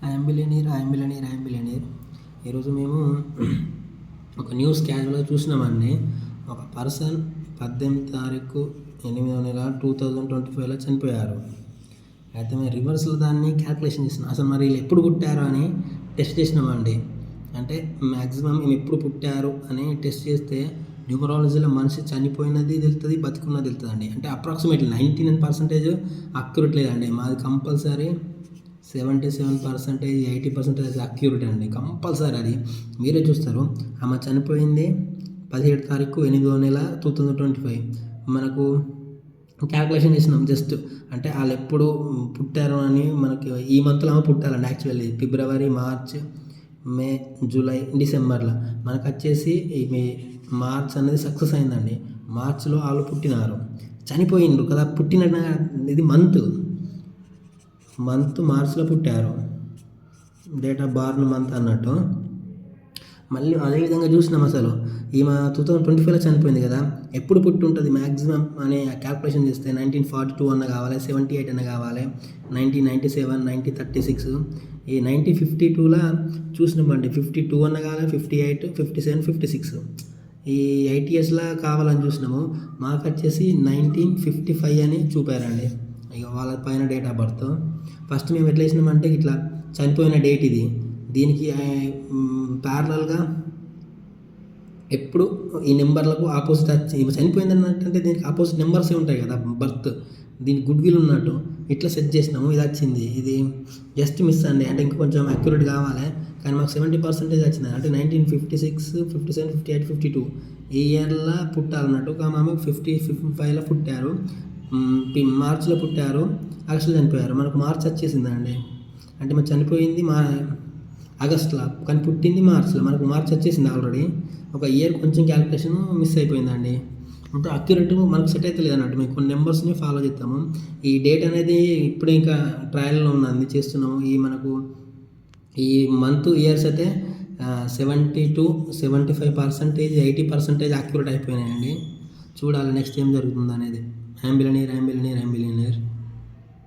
I'm billionaire. ఈరోజు మేము ఒక న్యూస్ క్యాజువల్గా చూసినామండి. ఒక పర్సన్ 18వ తారీఖు 8వ నెల 2025లో చనిపోయారు. అయితే మేము రివర్స్లో దాన్ని క్యాల్కులేషన్ చేసినాం. అసలు మరి వీళ్ళు ఎప్పుడు పుట్టారు అని టెస్ట్ చేసినామండి. అంటే మ్యాక్సిమం మేము ఎప్పుడు పుట్టారు అని టెస్ట్ చేస్తే న్యూమరాలజీలో మనిషి చనిపోయినది తెలుస్తుంది, బతికున్నది తెలుస్తుంది అండి. అంటే అప్రాక్సిమేట్లీ 99% అక్యురేట్ లేదండి. మాది కంపల్సరీ 77%, 80% అక్యూరేట్ అండి. కంపల్సరీ అది మీరే చూస్తారు. ఆమె చనిపోయింది 17వ తారీఖు 8వ నెల 2025. మనకు క్యాల్కులేషన్ చేసినాం జస్ట్. అంటే వాళ్ళు ఎప్పుడు పుట్టారు అని మనకి ఈ మంత్లో ఆమె పుట్టాలండి. యాక్చువల్లీ ఫిబ్రవరి, మార్చ్, మే, జూలై, డిసెంబర్లో మనకు వచ్చేసి ఈ మార్చ్ అనేది సక్సెస్ అయిందండి. మార్చ్లో వాళ్ళు పుట్టినారు, చనిపోయిండ్రు కదా. పుట్టిన ఇది మంత్ మార్చ్లో పుట్టారు, డేట్ ఆఫ్ బర్త్ మంత్ అన్నట్టు. మళ్ళీ అదేవిధంగా చూసినాం. అసలు ఈమె 2025లో చనిపోయింది కదా, ఎప్పుడు పుట్టి ఉంటుంది మ్యాక్సిమం అని క్యాల్కులేషన్ చేస్తే 1942 అన్న కావాలి, 78 అన్న కావాలి, 1997, 1936. ఈ 1952లో చూసినామండి. 52 అన్న కావాలి, 58, 57, 56 ఈ 8 ఇయర్స్లో కావాలని చూసినాము. మాకు వచ్చేసి 1955 అని చూపారండి. ఇక వాళ్ళ పైన డేట్ ఆఫ్ బర్త్. ఫస్ట్ మేము ఎట్లా వేసినామంటే ఇట్లా చనిపోయిన డేట్ ఇది, దీనికి ప్యారలల్గా ఎప్పుడు ఈ నెంబర్లకు ఆపోజిట్ వచ్చి చనిపోయింది అన్నట్టు దీనికి ఆపోజిట్ నెంబర్సే ఉంటాయి కదా బర్త్, దీనికి గుడ్ విల్ ఉన్నట్టు ఇట్లా సెట్ చేసినాము. ఇది వచ్చింది. ఇది జస్ట్ మిస్ అండి. అంటే ఇంకా కొంచెం అక్యురేట్ కావాలి, కానీ మాకు 70% వచ్చింది. అంటే 1956, 57, 58, 52 ఈ ఇయర్లో పుట్టాలన్నట్టు. ఆమె 55లో పుట్టారు, మార్చిలో పుట్టారు, ఆగస్టులో చనిపోయారు. మనకు మార్చ్ వచ్చేసిందండి. అంటే మనం చనిపోయింది ఆగస్టులో, కానీ పుట్టింది మార్చిలో. మనకు మార్చ్ వచ్చేసింది ఆల్రెడీ. ఒక ఇయర్ కొంచెం క్యాలిక్యులేషన్ మిస్ అయిపోయిందండి. అంటే అక్యురేట్ మనకు సెట్ అయితే లేదన్నట్టు. మేము కొన్ని నెంబర్స్ని ఫాలో చేస్తాము. ఈ డేట్ అనేది ఇప్పుడు ఇంకా ట్రయల్లో ఉన్నది, చేస్తున్నాము. మనకు ఈ మంత్ ఇయర్స్ అయితే 72, 75%, 80% అక్యురేట్ అయిపోయినాయండి. చూడాలి నెక్స్ట్ ఏం జరుగుతుంది అనేది. I'm billionaire.